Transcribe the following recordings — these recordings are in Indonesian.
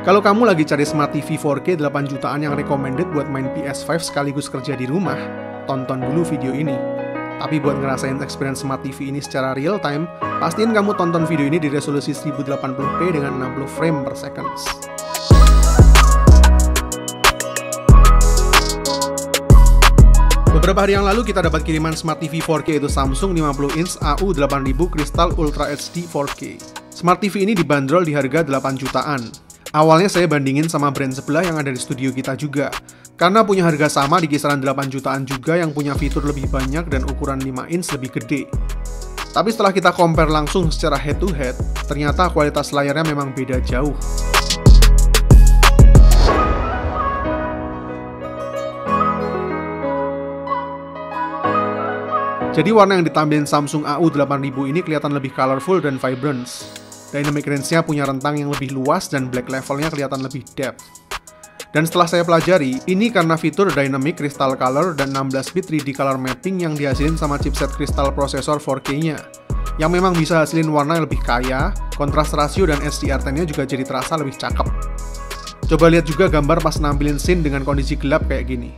Kalau kamu lagi cari Smart TV 4K 8 jutaan yang recommended buat main PS5 sekaligus kerja di rumah, tonton dulu video ini. Tapi buat ngerasain experience Smart TV ini secara real time, pastiin kamu tonton video ini di resolusi 1080p dengan 60 frame per second. Beberapa hari yang lalu kita dapat kiriman Smart TV 4K yaitu Samsung 50 inch AU8000 Crystal Ultra HD 4K. Smart TV ini dibanderol di harga 8 jutaan. Awalnya saya bandingin sama brand sebelah yang ada di studio kita juga, karena punya harga sama di kisaran 8 jutaan juga yang punya fitur lebih banyak dan ukuran 5 inch lebih gede. Tapi setelah kita compare langsung secara head to head, ternyata kualitas layarnya memang beda jauh. Jadi warna yang ditampilin Samsung AU8000 ini kelihatan lebih colorful dan vibrant. Dynamic range-nya punya rentang yang lebih luas dan black level-nya kelihatan lebih depth. Dan setelah saya pelajari, ini karena fitur Dynamic Crystal Color dan 16-bit 3D color mapping yang dihasilin sama chipset Crystal Processor 4K-nya, yang memang bisa hasilin warna yang lebih kaya, kontras rasio dan HDR10-nya juga jadi terasa lebih cakep. Coba lihat juga gambar pas nampilin scene dengan kondisi gelap kayak gini.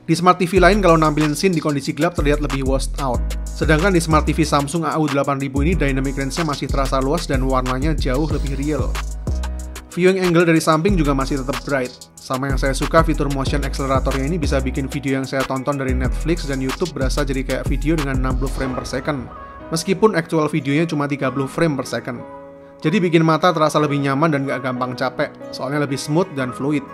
Di Smart TV lain kalau nampilin scene di kondisi gelap terlihat lebih washed out. Sedangkan di Smart TV Samsung AU8000 ini dynamic range-nya masih terasa luas dan warnanya jauh lebih real. Viewing angle dari samping juga masih tetap bright. Sama yang saya suka, fitur motion accelerator-nya ini bisa bikin video yang saya tonton dari Netflix dan YouTube berasa jadi kayak video dengan 60 frame per second. Meskipun actual videonya cuma 30 frame per second. Jadi bikin mata terasa lebih nyaman dan gak gampang capek, soalnya lebih smooth dan fluid.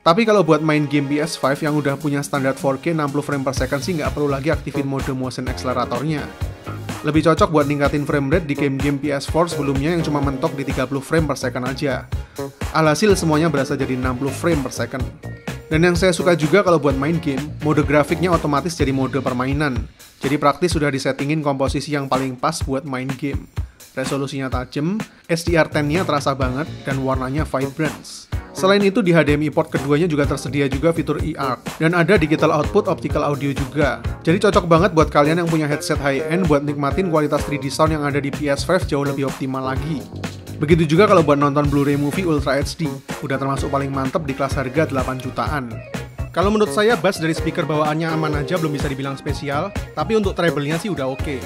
Tapi kalau buat main game PS5 yang udah punya standar 4K 60 frame per second sih nggak perlu lagi aktifin mode motion acceleratornya. Lebih cocok buat ningkatin frame rate di game-game PS4 sebelumnya yang cuma mentok di 30 frame per second aja. Alhasil semuanya berasa jadi 60 frame per second. Dan yang saya suka juga kalau buat main game, mode grafiknya otomatis jadi mode permainan. Jadi praktis sudah disettingin komposisi yang paling pas buat main game. Resolusinya tajam, HDR10-nya terasa banget, dan warnanya vibrant. Selain itu di HDMI port keduanya juga tersedia juga fitur eARC dan ada digital output optical audio juga. Jadi cocok banget buat kalian yang punya headset high-end buat nikmatin kualitas 3D sound yang ada di PS5 jauh lebih optimal lagi. Begitu juga kalau buat nonton Blu-ray movie Ultra HD, udah termasuk paling mantep di kelas harga 8 jutaan. Kalau menurut saya bass dari speaker bawaannya aman aja, belum bisa dibilang spesial, tapi untuk treble-nya sih udah oke.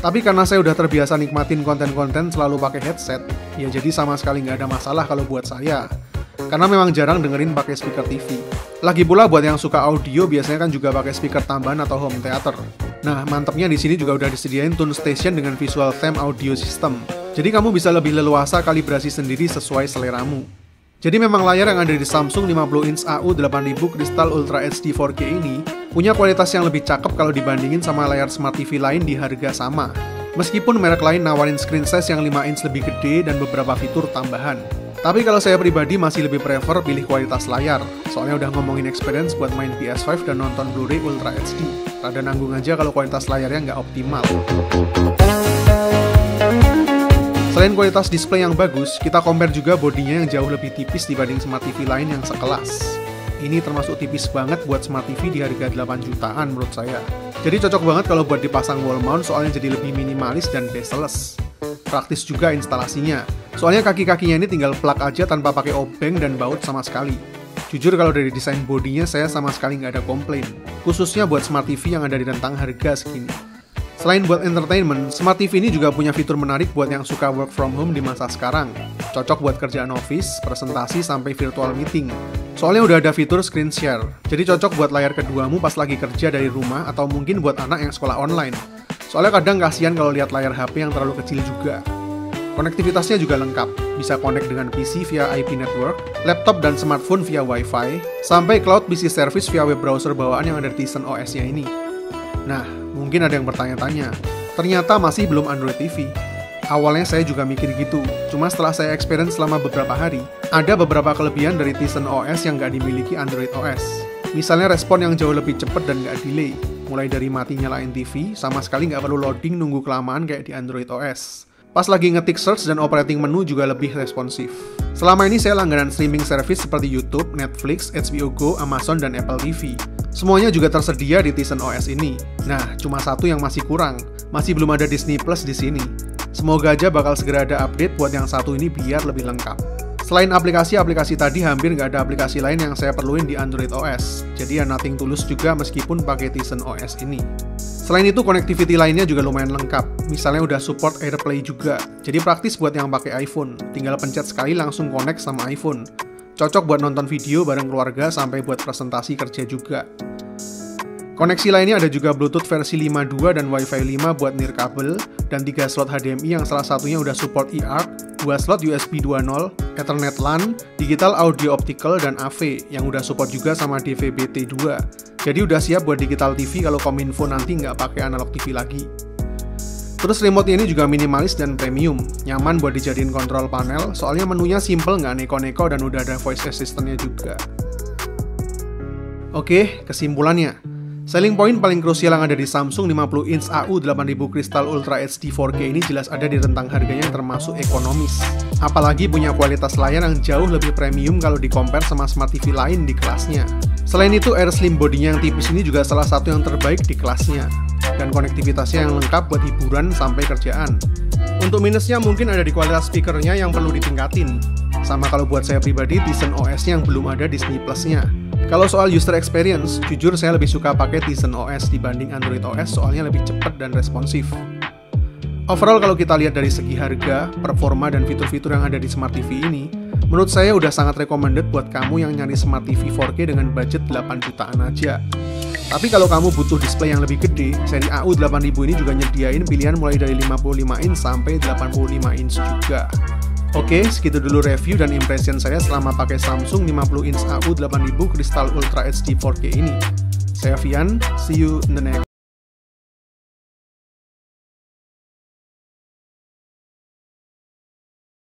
Tapi karena saya udah terbiasa nikmatin konten-konten selalu pakai headset, ya jadi sama sekali nggak ada masalah kalau buat saya. Karena memang jarang dengerin pakai speaker TV. Lagi pula buat yang suka audio biasanya kan juga pakai speaker tambahan atau home theater. Nah, mantepnya di sini juga udah disediain tune station dengan visual theme audio system. Jadi kamu bisa lebih leluasa kalibrasi sendiri sesuai seleramu. Jadi memang layar yang ada di Samsung 50 inch AU8000 Crystal Ultra HD 4K ini punya kualitas yang lebih cakep kalau dibandingin sama layar Smart TV lain di harga sama. Meskipun merek lain nawarin screen size yang 5 inch lebih gede dan beberapa fitur tambahan. Tapi kalau saya pribadi masih lebih prefer pilih kualitas layar, soalnya udah ngomongin experience buat main PS5 dan nonton Blu-ray Ultra HD. Rada nanggung aja kalau kualitas layarnya nggak optimal. Selain kualitas display yang bagus, kita compare juga bodinya yang jauh lebih tipis dibanding Smart TV lain yang sekelas. Ini termasuk tipis banget buat Smart TV di harga 8 jutaan menurut saya. Jadi cocok banget kalau buat dipasang wall mount soalnya jadi lebih minimalis dan bezel-less. Praktis juga instalasinya, soalnya kaki-kakinya ini tinggal plug aja tanpa pakai obeng dan baut sama sekali. Jujur kalau dari desain bodinya saya sama sekali nggak ada komplain, khususnya buat Smart TV yang ada di rentang harga segini. Selain buat entertainment, Smart TV ini juga punya fitur menarik buat yang suka work from home di masa sekarang. Cocok buat kerjaan office, presentasi, sampai virtual meeting. Soalnya udah ada fitur screen share, jadi cocok buat layar keduamu pas lagi kerja dari rumah atau mungkin buat anak yang sekolah online. Soalnya kadang kasihan kalau lihat layar HP yang terlalu kecil juga. Konektivitasnya juga lengkap, bisa connect dengan PC via IP network, laptop dan smartphone via Wi-Fi, sampai cloud PC service via web browser bawaan yang ada di Tizen OS-nya ini. Nah, mungkin ada yang bertanya-tanya, ternyata masih belum Android TV. Awalnya saya juga mikir gitu, cuma setelah saya experience selama beberapa hari, ada beberapa kelebihan dari Tizen OS yang nggak dimiliki Android OS. Misalnya respon yang jauh lebih cepat dan nggak delay, mulai dari mati nyalain TV, sama sekali nggak perlu loading nunggu kelamaan kayak di Android OS. Pas lagi ngetik search dan operating menu juga lebih responsif. Selama ini saya langganan streaming service seperti YouTube, Netflix, HBO Go, Amazon, dan Apple TV. Semuanya juga tersedia di Tizen OS ini. Nah, cuma satu yang masih kurang. Masih belum ada Disney Plus di sini. Semoga aja bakal segera ada update buat yang satu ini biar lebih lengkap. Selain aplikasi-aplikasi tadi, hampir nggak ada aplikasi lain yang saya perluin di Android OS. Jadi ya nothing tulus juga meskipun pakai Tizen OS ini. Selain itu, connectivity lainnya juga lumayan lengkap. Misalnya udah support AirPlay juga. Jadi praktis buat yang pakai iPhone. Tinggal pencet sekali langsung connect sama iPhone. Cocok buat nonton video bareng keluarga sampai buat presentasi kerja juga. Koneksi lainnya ada juga Bluetooth versi 5.2 dan Wi-Fi 5 buat nirkabel, dan 3 slot HDMI yang salah satunya udah support eARC, 2 slot USB 2.0, Ethernet LAN, Digital Audio Optical, dan AV yang udah support juga sama DVB-T2. Jadi udah siap buat digital TV kalau Kominfo nanti nggak pakai analog TV lagi. Terus remote ini juga minimalis dan premium, nyaman buat dijadiin kontrol panel, soalnya menunya simple nggak neko-neko dan udah ada voice assistant-nya juga. Oke, kesimpulannya. Selling point paling krusial yang ada di Samsung 50 inch AU 8000 Crystal Ultra HD 4K ini jelas ada di rentang harganya yang termasuk ekonomis. Apalagi punya kualitas layar yang jauh lebih premium kalau di-compare sama Smart TV lain di kelasnya. Selain itu, Air Slim bodinya yang tipis ini juga salah satu yang terbaik di kelasnya. Dan konektivitasnya yang lengkap buat hiburan sampai kerjaan. Untuk minusnya mungkin ada di kualitas speakernya yang perlu ditingkatin. Sama kalau buat saya pribadi, Tizen OS-nya yang belum ada Disney Plus-nya. Kalau soal user experience, jujur saya lebih suka pakai Tizen OS dibanding Android OS soalnya lebih cepat dan responsif. Overall kalau kita lihat dari segi harga, performa, dan fitur-fitur yang ada di Smart TV ini, menurut saya udah sangat recommended buat kamu yang nyari Smart TV 4K dengan budget 8 jutaan aja. Tapi kalau kamu butuh display yang lebih gede, seri AU 8000 ini juga nyediain pilihan mulai dari 55 inch sampai 85 inch juga. Oke, segitu dulu review dan impression saya selama pakai Samsung 50 inch AU 8000 Crystal Ultra HD 4K ini. Saya Vian, see you in the next